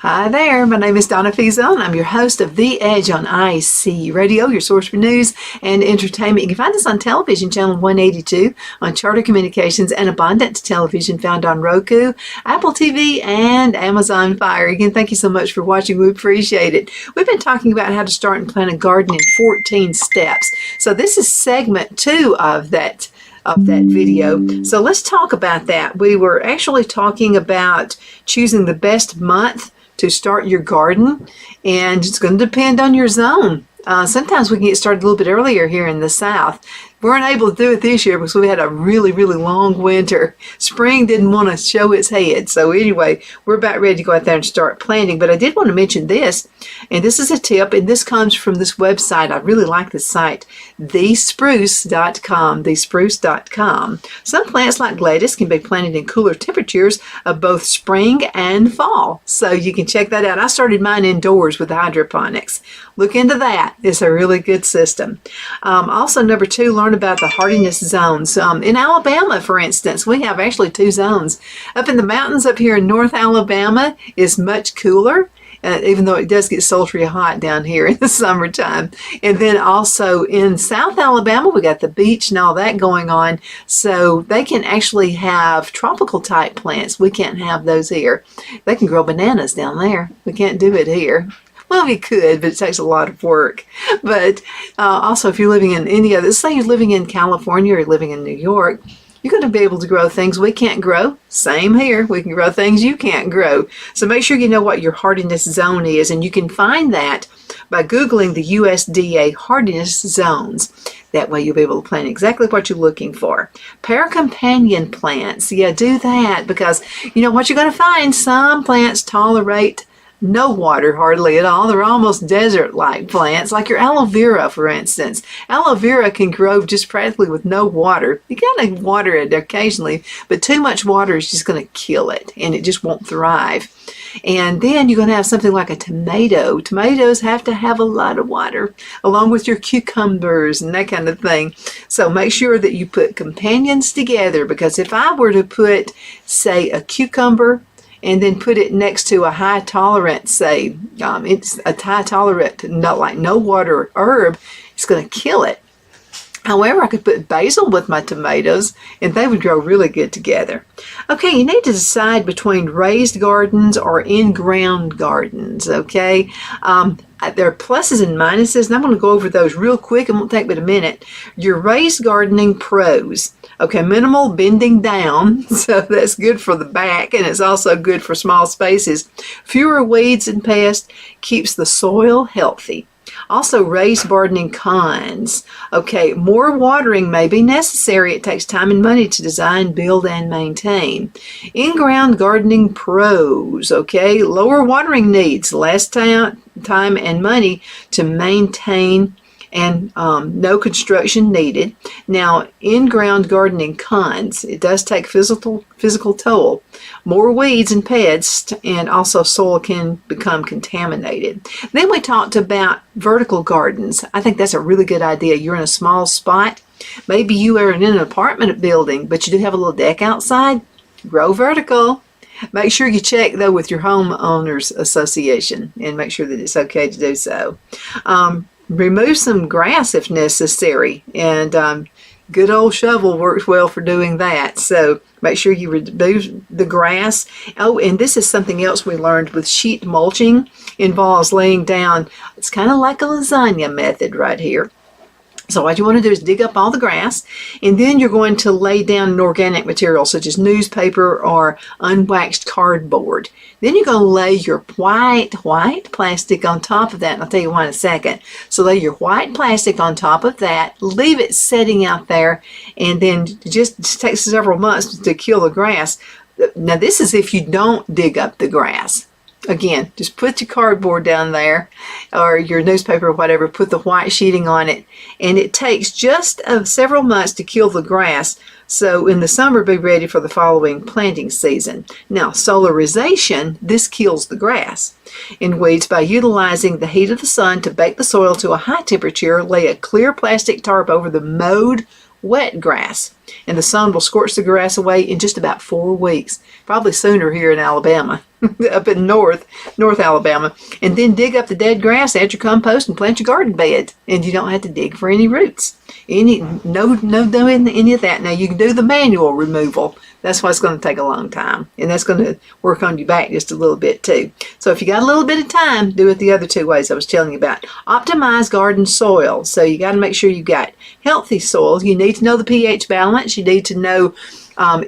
Hi there, my name is Donna Fiesel, and I'm your host of The Edge on IC Radio, your source for news and entertainment. You can find us on television, channel 182, on Charter Communications and Abundant Television, found on Roku, Apple TV, and Amazon Fire. Again, thank you so much for watching. We appreciate it. We've been talking about how to start and plant a garden in 14 steps. So this is segment 2 of that video. So let's talk about that. We were actually talking about choosing the best month to start your garden, and it's going to depend on your zone. Sometimes we can get started a little bit earlier here in the South. We weren't able to do it this year because we had a really, really long winter. Spring didn't want to show its head. So anyway, we're about ready to go out there and start planting. But I did want to mention this, and this is a tip, and this comes from this website. I really like this site, thespruce.com, thespruce.com. Some plants like lettuce can be planted in cooler temperatures of both spring and fall. So you can check that out. I started mine indoors with hydroponics. Look into that. It's a really good system. Also, number 2, learn about the hardiness zones. In Alabama, for instance, we have actually 2 zones. Up in the mountains up here in North Alabama is much cooler, even though it does get sultry hot down here in the summertime. And then also in South Alabama, we got the beach and all that going on. So they can actually have tropical type plants. We can't have those here. They can grow bananas down there. We can't do it here. Well, we could, but it takes a lot of work. But also, if you're living in any other, say you're living in California or living in New York, you're going to be able to grow things we can't grow. Same here. We can grow things you can't grow. So make sure you know what your hardiness zone is, and you can find that by Googling the USDA hardiness zones. That way you'll be able to plant exactly what you're looking for. Pair companion plants. Yeah, do that, because you know what you're going to find. Some plants tolerate no water hardly at all. They're almost desert-like plants, like your aloe vera, for instance. Aloe vera can grow just practically with no water. You gotta water it occasionally, but too much water is just going to kill it, and it just won't thrive. And then you're going to have something like a tomato. Tomatoes have to have a lot of water, along with your cucumbers and that kind of thing. So make sure that you put companions together, because if I were to put, say, a cucumber and then put it next to a high tolerant, say, it's a high tolerant, no water herb, it's going to kill it. However, I could put basil with my tomatoes and they would grow really good together. Okay, you need to decide between raised gardens or in-ground gardens, okay? There are pluses and minuses, and I'm going to go over those real quick. It won't take but a minute. Your raised gardening pros. Okay, minimal bending down, so that's good for the back, and it's also good for small spaces. Fewer weeds and pests, keeps the soil healthy. Also, raised gardening cons. Okay, more watering may be necessary. It takes time and money to design, build, and maintain. In-ground gardening pros. Okay, lower watering needs, less time and money to maintain, and no construction needed. Now, in-ground gardening cons, it does take physical toll, more weeds and pests, and also soil can become contaminated. Then we talked about vertical gardens. I think that's a really good idea. You're in a small spot. Maybe you are in an apartment building, but you do have a little deck outside. Grow vertical. Make sure you check, though, with your homeowners association and make sure that it's okay to do so. Remove some grass if necessary, and good old shovel works well for doing that. So make sure you remove the grass. Oh, and this is something else we learned with sheet mulching. Involves laying down, it's kind of like a lasagna method right here. So what you want to do is dig up all the grass, and then you're going to lay down an organic material such as newspaper or unwaxed cardboard. Then you're going to lay your white plastic on top of that, and I'll tell you why in a second. So lay your white plastic on top of that, leave it setting out there, and then just takes several months to kill the grass. Now this is if you don't dig up the grass. Again, just put your cardboard down there or your newspaper or whatever, put the white sheeting on it, and it takes just several months to kill the grass. So in the summer, be ready for the following planting season. Now, solarization, this kills the grass and weeds by utilizing the heat of the sun to bake the soil to a high temperature. Lay a clear plastic tarp over the mowed wet grass. And the sun will scorch the grass away in just about 4 weeks, probably sooner here in Alabama, up in North Alabama. And then dig up the dead grass, add your compost, and plant your garden bed. And you don't have to dig for any roots. No doing any of that. Now you can do the manual removal. That's why it's going to take a long time. And that's going to work on your back just a little bit too. So if you got a little bit of time, do it the other 2 ways I was telling you about. Optimize garden soil. So you got to make sure you got healthy soil. You need to know the pH balance. You need to know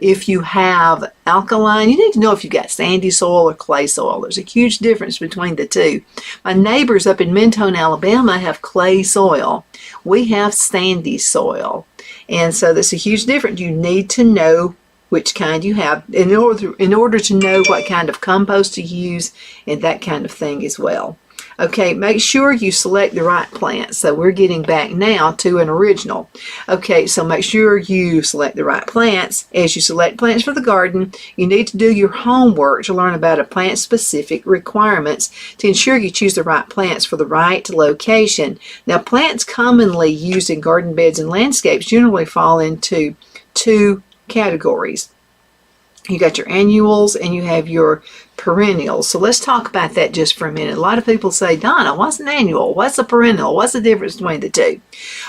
if you have alkaline. You need to know if you've got sandy soil or clay soil. There's a huge difference between the two. My neighbors up in Mentone, Alabama have clay soil. We have sandy soil. And so there's a huge difference. You need to know which kind you have in order to know what kind of compost to use and that kind of thing as well. Okay, make sure you select the right plants. So we're getting back now to an original. Okay, so make sure you select the right plants. As you select plants for the garden, you need to do your homework to learn about a plant's specific requirements to ensure you choose the right plants for the right location. Now, plants commonly used in garden beds and landscapes generally fall into 2 categories. You got your annuals and you have your perennials. So let's talk about that just for a minute. A lot of people say, Donna, what's an annual? What's a perennial? What's the difference between the two?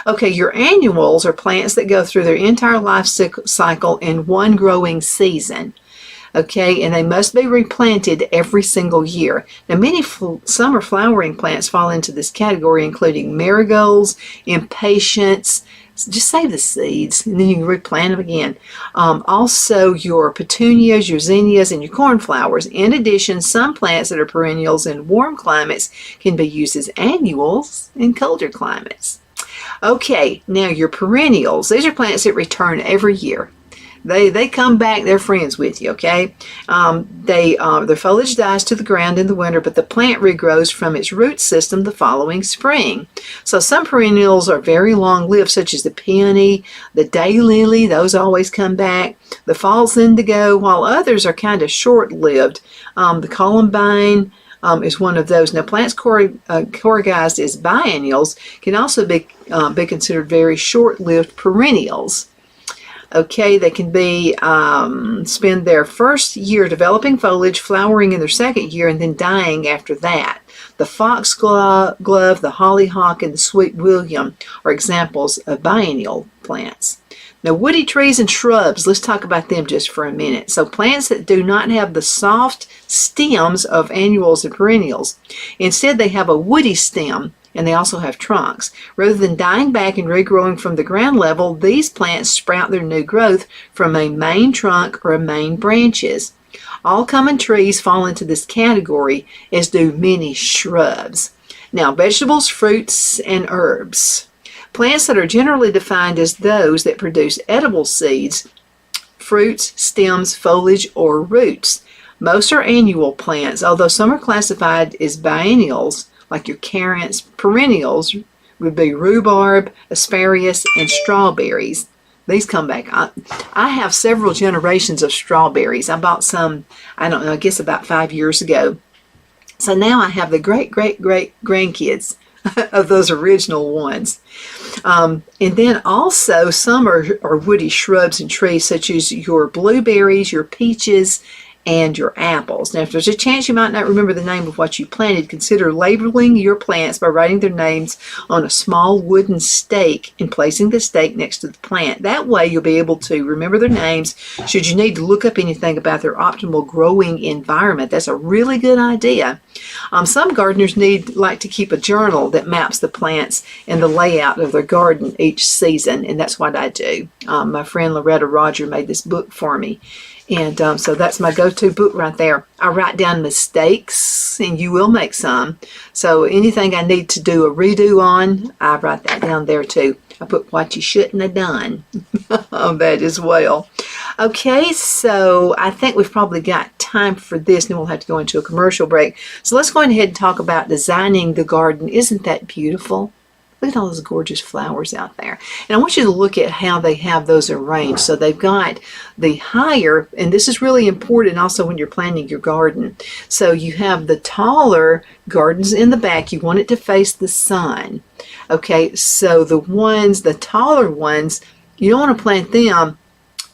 Okay, your annuals are plants that go through their entire life cycle in one growing season. Okay, and they must be replanted every single year. Now, many summer flowering plants fall into this category, including marigolds, impatiens. Just save the seeds and then you can replant them again. Also your petunias, your zinnias, and your cornflowers. In addition, some plants that are perennials in warm climates can be used as annuals in colder climates. Okay, now your perennials. These are plants that return every year. They come back, they're friends with you, okay? Their foliage dies to the ground in the winter, but the plant regrows from its root system the following spring. So some perennials are very long-lived, such as the peony, the daylily, those always come back, the false indigo, while others are kind of short-lived. The columbine is one of those. Now, plants categorized as biennials can also be considered very short-lived perennials. Okay, they can spend their first year developing foliage, flowering in their second year, and then dying after that. The foxglove, the hollyhock, and the sweet william are examples of biennial plants. Now, woody trees and shrubs, let's talk about them just for a minute. So plants that do not have the soft stems of annuals and perennials. Instead, they have a woody stem, and they also have trunks. Rather than dying back and regrowing from the ground level, these plants sprout their new growth from a main trunk or main branches. All common trees fall into this category, as do many shrubs. Now, vegetables, fruits, and herbs. Plants that are generally defined as those that produce edible seeds, fruits, stems, foliage, or roots. Most are annual plants, although some are classified as biennials, like your currants. Perennials would be rhubarb, asparagus, and strawberries. These come back. I have several generations of strawberries. I bought some, I don't know, I guess about 5 years ago. So now I have the great-great-great-grandkids of those original ones. And then also some are woody shrubs and trees, such as your blueberries, your peaches, and your apples. Now, if there's a chance you might not remember the name of what you planted, consider labeling your plants by writing their names on a small wooden stake and placing the stake next to the plant. That way you'll be able to remember their names should you need to look up anything about their optimal growing environment. That's a really good idea. Some gardeners like to keep a journal that maps the plants and the layout of their garden each season, and that's what I do. My friend Loretta Roger made this book for me. And so that's my go-to book right there. I write down mistakes, and you will make some. So anything I need to do a redo on, I write that down there too. I put what you shouldn't have done on that as well. Okay, so I think we've probably got time for this, and then we'll have to go into a commercial break. So let's go ahead and talk about designing the garden. Isn't that beautiful? Look at all those gorgeous flowers out there. And I want you to look at how they have those arranged. So they've got the higher, and this is really important also when you're planting your garden. So you have the taller gardens in the back. You want it to face the sun. Okay, so the taller ones You don't want to plant them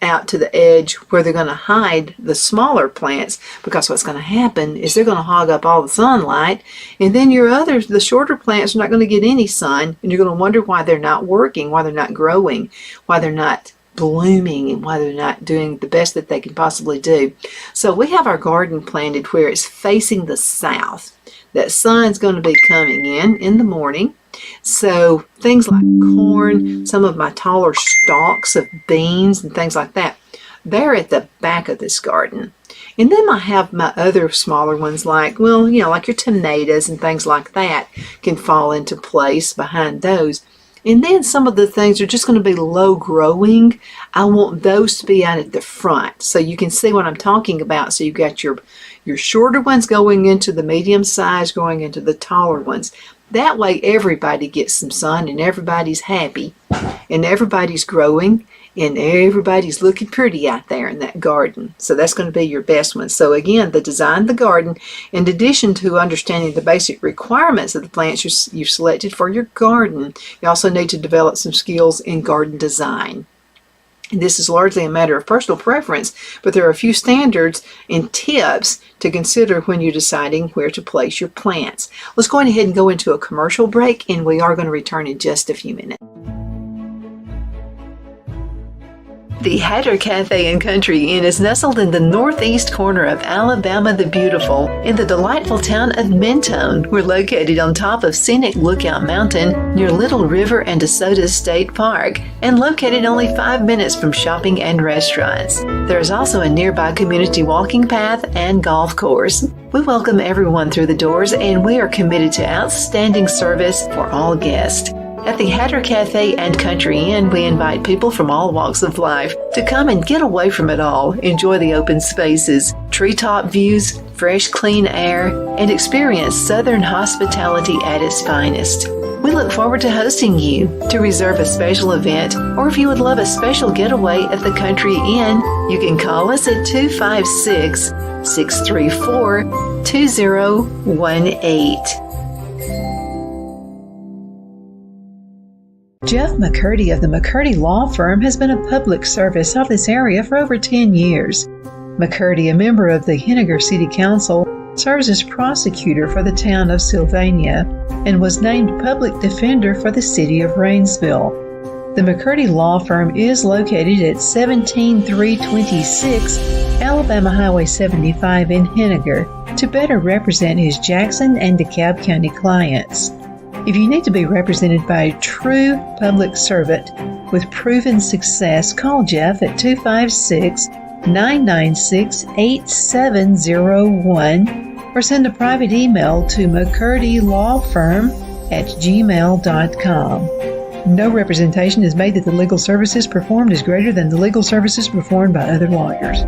out to the edge where they're going to hide the smaller plants, because what's going to happen is they're going to hog up all the sunlight, and then the shorter plants are not going to get any sun, and you're going to wonder why they're not working, why they're not growing, why they're not blooming, and why they're not doing the best that they can possibly do. So we have our garden planted where it's facing the south. That sun's going to be coming in the morning. So things like corn, some of my taller stalks of beans and things like that, they're at the back of this garden. And then I have my other smaller ones like your tomatoes and things like that can fall into place behind those. And then some of the things are just going to be low growing. I want those to be out at the front so you can see what I'm talking about. So you've got your shorter ones going into the medium size, going into the taller ones. That way everybody gets some sun and everybody's happy and everybody's growing and everybody's looking pretty out there in that garden. So that's going to be your best one. So again, the design of the garden, in addition to understanding the basic requirements of the plants you've selected for your garden, you also need to develop some skills in garden design. And this is largely a matter of personal preference, but there are a few standards and tips to consider when you're deciding where to place your plants. Let's go ahead and go into a commercial break, and we are going to return in just a few minutes. The Hatter Cafe and Country Inn is nestled in the northeast corner of Alabama the Beautiful in the delightful town of Mentone. We're located on top of scenic Lookout Mountain near Little River and DeSoto State Park and located only 5 minutes from shopping and restaurants. There is also a nearby community walking path and golf course. We welcome everyone through the doors, and we are committed to outstanding service for all guests. At the Hatter Cafe and Country Inn, we invite people from all walks of life to come and get away from it all, enjoy the open spaces, treetop views, fresh, clean air, and experience Southern hospitality at its finest. We look forward to hosting you. To reserve a special event, or if you would love a special getaway at the Country Inn, you can call us at 256-634-2018. Jeff McCurdy of the McCurdy Law Firm has been a public service of this area for over 10 years. McCurdy, a member of the Henniger City Council, serves as prosecutor for the town of Sylvania and was named public defender for the city of Rainsville. The McCurdy Law Firm is located at 17326 Alabama Highway 75 in Henniger to better represent his Jackson and DeKalb County clients. If you need to be represented by a true public servant with proven success, call Jeff at 256-996-8701 or send a private email to mccurdylawfirm@gmail.com. No representation is made that the legal services performed is greater than the legal services performed by other lawyers.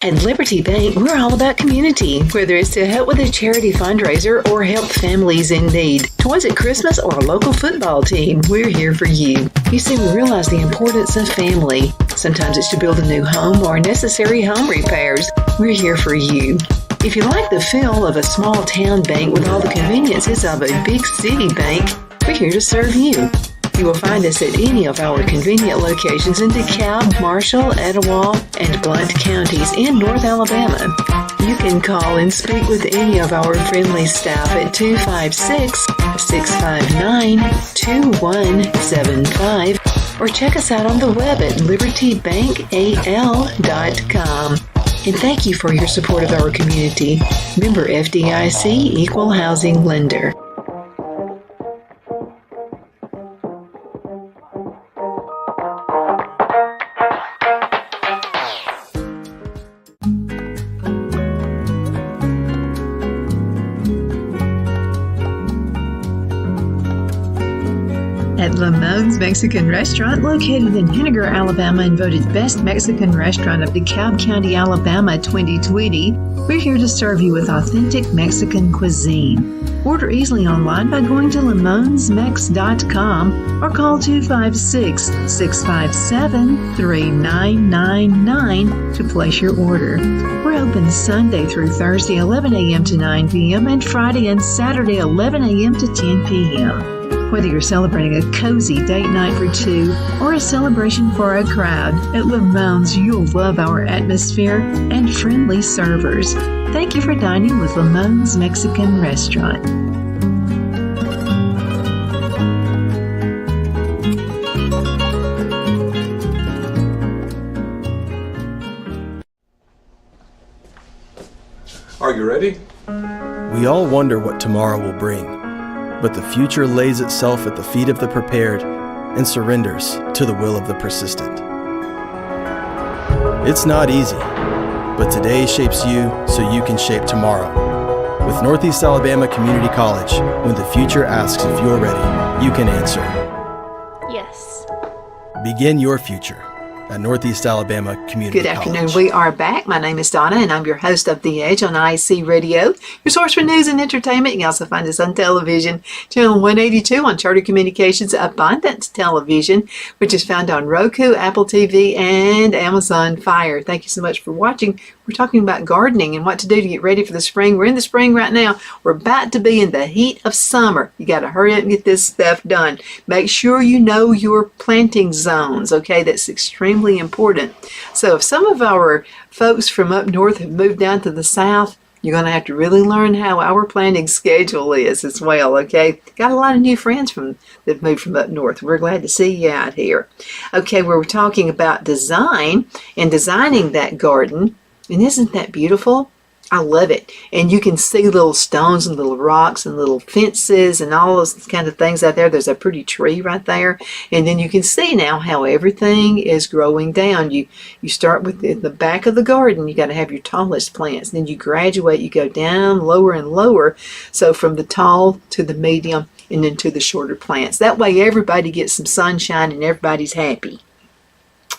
At Liberty Bank, we're all about community, whether it's to help with a charity fundraiser or help families in need. Toys at Christmas or a local football team, we're here for you. You see, we realize the importance of family. Sometimes it's to build a new home or necessary home repairs. We're here for you. If you like the feel of a small town bank with all the conveniences of a big city bank, we're here to serve you. You will find us at any of our convenient locations in DeKalb, Marshall, Etowah, and Blount counties in North Alabama. You can call and speak with any of our friendly staff at 256-659-2175 or check us out on the web at libertybankal.com. And thank you for your support of our community. Member FDIC Equal Housing Lender. At Lamone's Mexican Restaurant, located in Henniger, Alabama, and voted Best Mexican Restaurant of DeKalb County, Alabama 2020, we're here to serve you with authentic Mexican cuisine. Order easily online by going to lemonsmex.com or call 256-657-3999 to place your order. We're open Sunday through Thursday 11 a.m. to 9 p.m. and Friday and Saturday 11 a.m. to 10 p.m. Whether you're celebrating a cozy date night for two or a celebration for a crowd, at Lemone's you'll love our atmosphere and friendly servers. Thank you for dining with Lemone's Mexican Restaurant. Are you ready? We all wonder what tomorrow will bring, but the future lays itself at the feet of the prepared and surrenders to the will of the persistent. It's not easy, but today shapes you so you can shape tomorrow. With Northeast Alabama Community College, when the future asks if you're ready, you can answer. Yes. Begin your future at Northeast Alabama Community Good College. afternoon. We are back. My name is Donna, and I'm your host of The Edge on IC Radio, your source for news and entertainment. You can also find us on television, channel 182 on Charter Communications Abundant Television, which is found on Roku, Apple TV, and Amazon Fire. Thank you so much for watching. We're talking about gardening and what to do to get ready for the spring. We're in the spring right now. We're about to be in the heat of summer. You got to hurry up and get this stuff done. Make sure you know your planting zones, okay? That's extremely important. So if some of our folks from up north have moved down to the south, you're going to have to really learn how our planting schedule is as well, okay? Got a lot of new friends that moved from up north. We're glad to see you out here. Okay, we're talking about design and designing that garden. And isn't that beautiful? I love it. And you can see little stones and little rocks and little fences and all those kind of things out there. There's a pretty tree right there. And then you can see now how everything is growing down. You start with the back of the garden. You got to have your tallest plants. Then you graduate. You go down lower and lower. So from the tall to the medium and then to the shorter plants. That way everybody gets some sunshine and everybody's happy.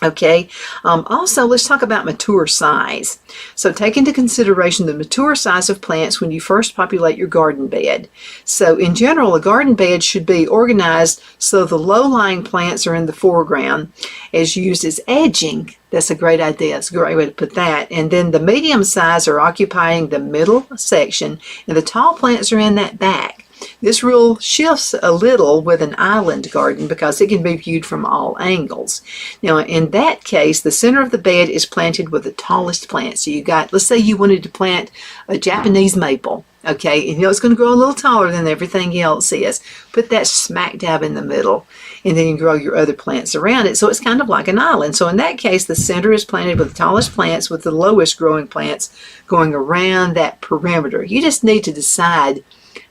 Okay, also let's talk about mature size. So take into consideration the mature size of plants when you first populate your garden bed. So in general, a garden bed should be organized so the low-lying plants are in the foreground as used as edging. That's a great idea. It's a great way to put that. And then the medium size are occupying the middle section and the tall plants are in that back. This rule shifts a little with an island garden because it can be viewed from all angles. Now, in that case, the center of the bed is planted with the tallest plants. So you got, let's say you wanted to plant a Japanese maple, okay, and you know it's going to grow a little taller than everything else is. Put that smack dab in the middle, and then you grow your other plants around it. So it's kind of like an island. So in that case, the center is planted with the tallest plants with the lowest growing plants going around that perimeter. You just need to decide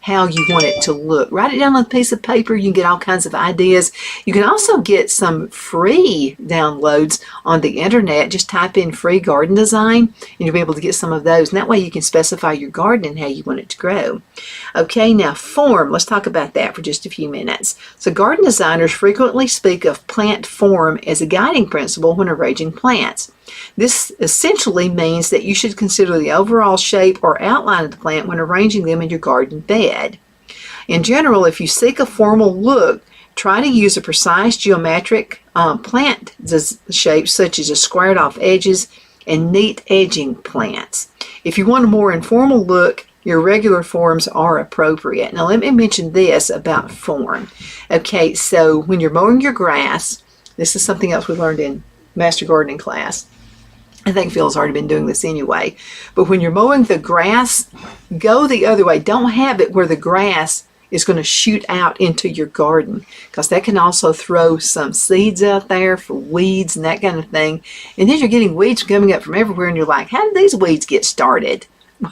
how you want it to look. Write it down on a piece of paper. You can get all kinds of ideas. You can also get some free downloads on the internet. Just type in free garden design and you'll be able to get some of those. And that way you can specify your garden and how you want it to grow. Okay, now form. Let's talk about that for just a few minutes. So garden designers frequently speak of plant form as a guiding principle when arranging plants. This essentially means that you should consider the overall shape or outline of the plant when arranging them in your garden bed. In general, if you seek a formal look, try to use a precise geometric plant shape such as a squared off edges and neat edging plants. If you want a more informal look, your regular forms are appropriate. Now let me mention this about form. Okay, so when you're mowing your grass, this is something else we learned in Master Gardening class. I think Phil's already been doing this anyway. But when you're mowing the grass, go the other way. Don't have it where the grass is going to shoot out into your garden, because that can also throw some seeds out there for weeds and that kind of thing. And then you're getting weeds coming up from everywhere and you're like, how did these weeds get started?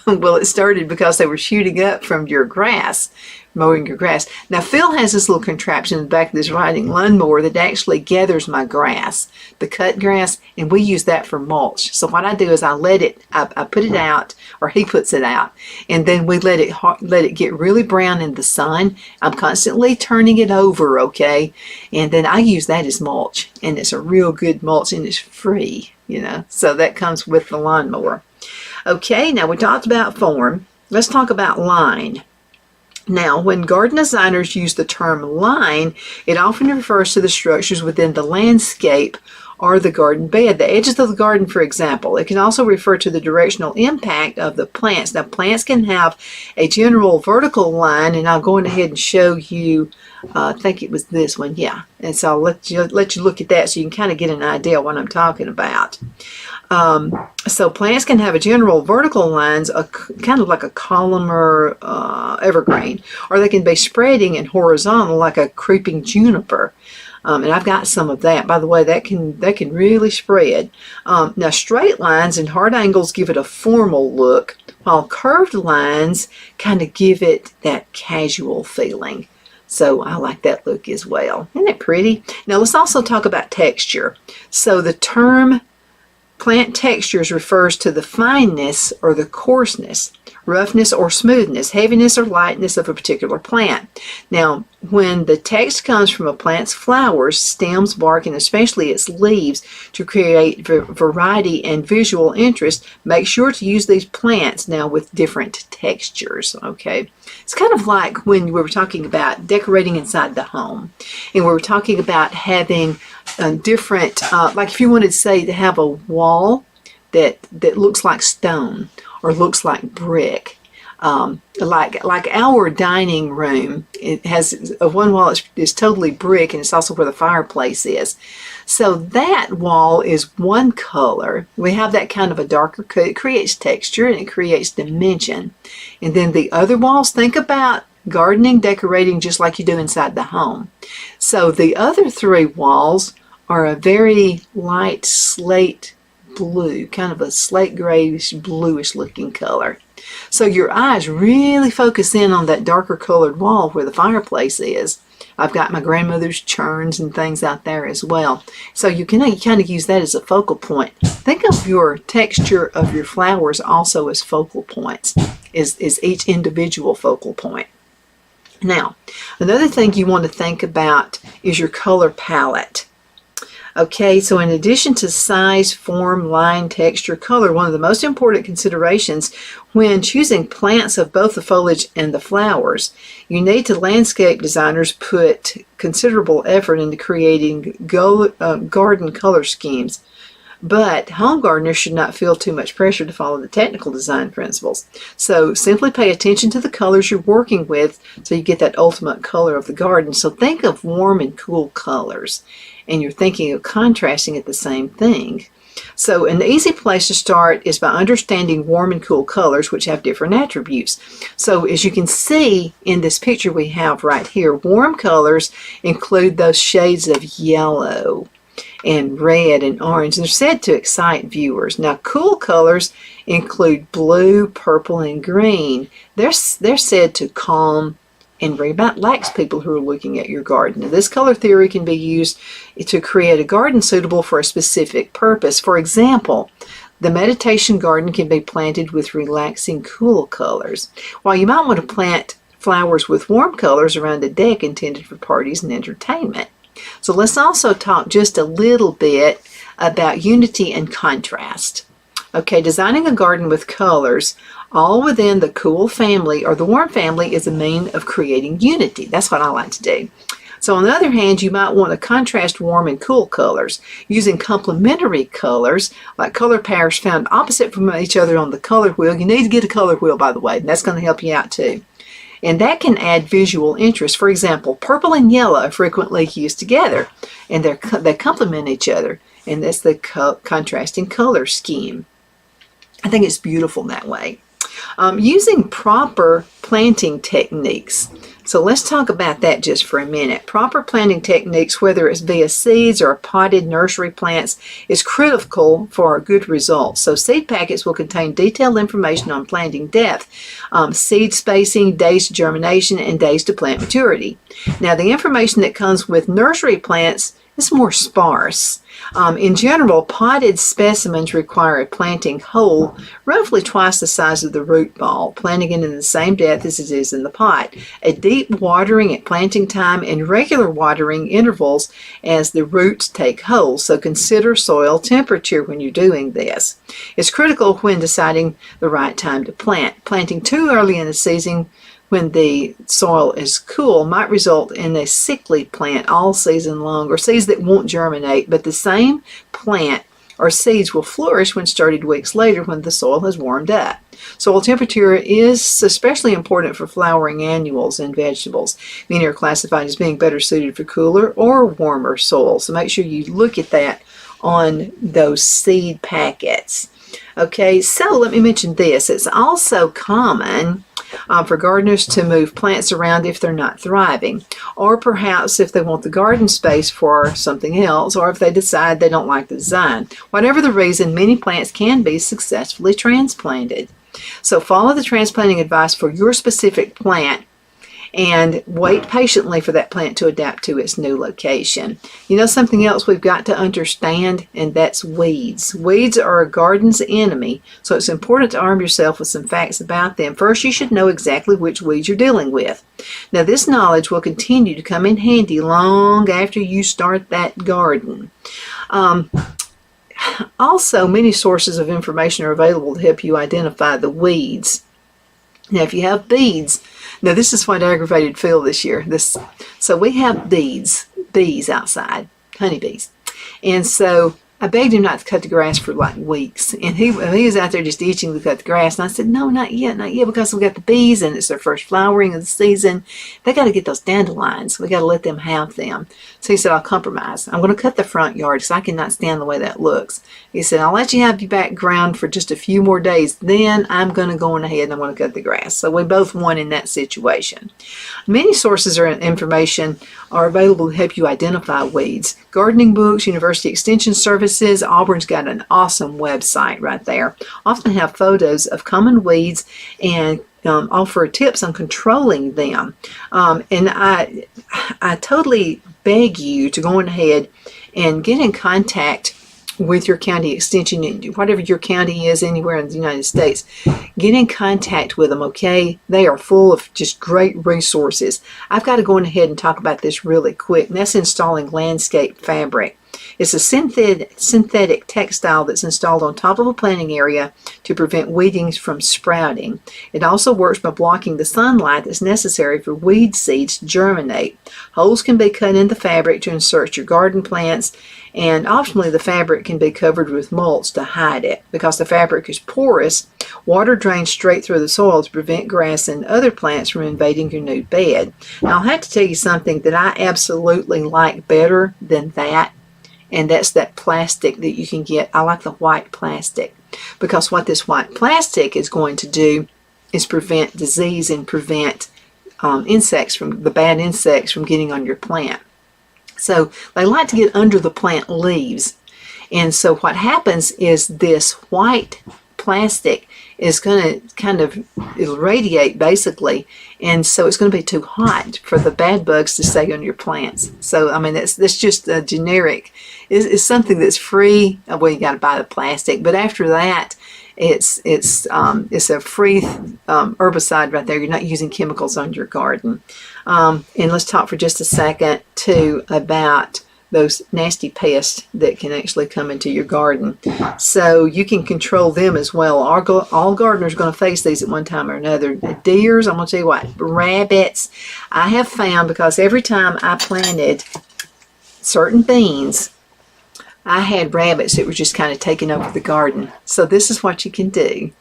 Well, it started because they were shooting up from your grass, mowing your grass. Now, Phil has this little contraption in the back of this riding lawnmower that actually gathers my grass, the cut grass, and we use that for mulch. So what I do is I put it out, or he puts it out, and then we let it get really brown in the sun. I'm constantly turning it over, okay? And then I use that as mulch, and it's a real good mulch, and it's free, you know? So that comes with the lawnmower. Okay, now we talked about form. Let's talk about line. Now, when garden designers use the term line, it often refers to the structures within the landscape or the garden bed, the edges of the garden, for example. It can also refer to the directional impact of the plants. Now, plants can have a general vertical line, and I'll go ahead and show you, I think it was this one, yeah. And so I'll let you look at that so you can kind of get an idea of what I'm talking about. So plants can have a general vertical lines, kind of like a columnar evergreen, or they can be spreading and horizontal like a creeping juniper. And I've got some of that. By the way, that can really spread. Now, straight lines and hard angles give it a formal look, while curved lines kind of give it that casual feeling. So I like that look as well. Isn't it pretty? Now, let's also talk about texture. So the term plant textures refers to the fineness or the coarseness, roughness or smoothness, heaviness or lightness of a particular plant. Now, when the text comes from a plant's flowers, stems, bark, and especially its leaves to create variety and visual interest, make sure to use these plants now with different textures, okay? It's kind of like when we were talking about decorating inside the home, and we were talking about having different, like if you wanted, say, to have a wall that looks like stone or looks like brick, like our dining room. It has one wall is totally brick, and it's also where the fireplace is. So that wall is one color. We have that kind of a darker color. It creates texture and it creates dimension. And then the other walls, think about gardening, decorating just like you do inside the home. So the other three walls are a very light slate blue, kind of a slate grayish bluish looking color. So your eyes really focus in on that darker colored wall where the fireplace is. I've got my grandmother's churns and things out there as well. So you can kind of use that as a focal point. Think of your texture of your flowers also as focal points, is each individual focal point. Now, another thing you want to think about is your color palette. Okay, so in addition to size, form, line, texture, color, one of the most important considerations when choosing plants of both the foliage and the flowers, you need to landscape designers put considerable effort into creating garden color schemes. But home gardeners should not feel too much pressure to follow the technical design principles. So simply pay attention to the colors you're working with so you get that ultimate color of the garden. So think of warm and cool colors, and you're thinking of contrasting at the same thing. So an easy place to start is by understanding warm and cool colors, which have different attributes. So as you can see in this picture we have right here, warm colors include those shades of yellow and red and orange. They're said to excite viewers. Now, cool colors include blue, purple, and green. They're said to calm and relax people who are looking at your garden. Now, this color theory can be used to create a garden suitable for a specific purpose. For example, the meditation garden can be planted with relaxing, cool colors, while you might want to plant flowers with warm colors around a deck intended for parties and entertainment. So let's also talk just a little bit about unity and contrast. Okay, designing a garden with colors all within the cool family or the warm family is a means of creating unity. That's what I like to do. So on the other hand, you might want to contrast warm and cool colors using complementary colors, like color pairs found opposite from each other on the color wheel. You need to get a color wheel, by the way, and that's going to help you out too. And that can add visual interest. For example, purple and yellow are frequently used together, and they complement each other, and that's the contrasting color scheme. I think it's beautiful that way. Using proper planting techniques. So let's talk about that just for a minute. Proper planting techniques, whether it's via seeds or potted nursery plants, is critical for good results. So seed packets will contain detailed information on planting depth, seed spacing, days to germination, and days to plant maturity. Now, the information that comes with nursery plants is more sparse. In general, potted specimens require a planting hole roughly twice the size of the root ball, planting it in the same depth as it is in the pot. A deep watering at planting time and regular watering intervals as the roots take hold. So consider soil temperature when you're doing this. It's critical when deciding the right time to plant. Planting too early in the season when the soil is cool might result in a sickly plant all season long, or seeds that won't germinate, but the same plant or seeds will flourish when started weeks later when the soil has warmed up. Soil temperature is especially important for flowering annuals and vegetables. Many are classified as being better suited for cooler or warmer soil, so make sure you look at that on those seed packets. Okay, so let me mention this. It's also common for gardeners to move plants around if they're not thriving, or perhaps if they want the garden space for something else, or if they decide they don't like the design. Whatever the reason, many plants can be successfully transplanted. So follow the transplanting advice for your specific plant and wait patiently for that plant to adapt to its new location. You know something else we've got to understand, and that's weeds. Weeds are a garden's enemy, so it's important to arm yourself with some facts about them. First, you should know exactly which weeds you're dealing with. Now, this knowledge will continue to come in handy long after you start that garden. Also, many sources of information are available to help you identify the weeds. Now, if you have bees, now this is what aggravated Phil this year. So we have bees outside, honeybees. And so I begged him not to cut the grass for like weeks. And he was out there just itching to cut the grass. And I said, no, not yet, because we got the bees and it's their first flowering of the season. They got to get those dandelions. We got to let them have them. So he said, I'll compromise. I'm going to cut the front yard because I cannot stand the way that looks. He said, I'll let you have your background for just a few more days. Then I'm going to go on ahead and I'm going to cut the grass. So we both won in that situation. Many sources of information are available to help you identify weeds. Gardening books, University Extension Services, Auburn's got an awesome website right there. Often have photos of common weeds and offer tips on controlling them. And I totally beg you to go on ahead and get in contact with your county extension, whatever your county is anywhere in the United States. Get in contact with them, okay? They are full of just great resources. I've got to go on ahead and talk about this really quick, and that's installing landscape fabric. It's a synthetic textile that's installed on top of a planting area to prevent weedings from sprouting. It also works by blocking the sunlight that's necessary for weed seeds to germinate. Holes can be cut in the fabric to insert your garden plants, and optionally the fabric can be covered with mulch to hide it. Because the fabric is porous, water drains straight through the soil to prevent grass and other plants from invading your new bed. Now, I'll have to tell you something that I absolutely like better than that, and that's that plastic that you can get. I like the white plastic, because what this white plastic is going to do is prevent disease and prevent the bad insects from getting on your plant. So they like to get under the plant leaves. And so what happens is this white plastic is going to kind of irradiate basically, and so it's going to be too hot for the bad bugs to stay on your plants. So I mean that's just a generic. It's something that's free. Well, you got to buy the plastic, but after that, it's a free herbicide right there. You're not using chemicals on your garden. And let's talk for just a second too about those nasty pests that can actually come into your garden. So you can control them as well. All gardeners are going to face these at one time or another. Deers, I'm going to tell you what, rabbits. I have found, because every time I planted certain beans, I had rabbits that were just kind of taking over the garden. So this is what you can do.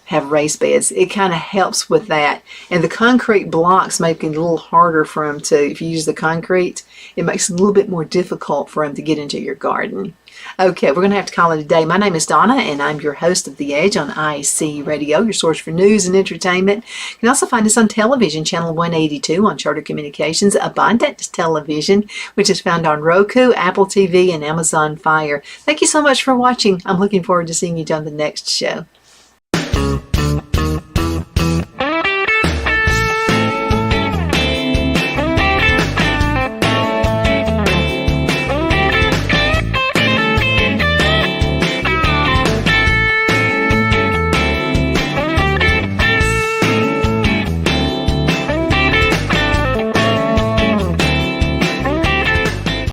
Have raised beds. It kind of helps with that. And the concrete blocks make it a little harder for them to, if you use the concrete, it makes it a little bit more difficult for them to get into your garden. Okay, we're going to have to call it a day. My name is Donna, and I'm your host of The Edge on IC Radio, your source for news and entertainment. You can also find us on television, channel 182 on Charter Communications, Abundant Television, which is found on Roku, Apple TV, and Amazon Fire. Thank you so much for watching. I'm looking forward to seeing you on the next show.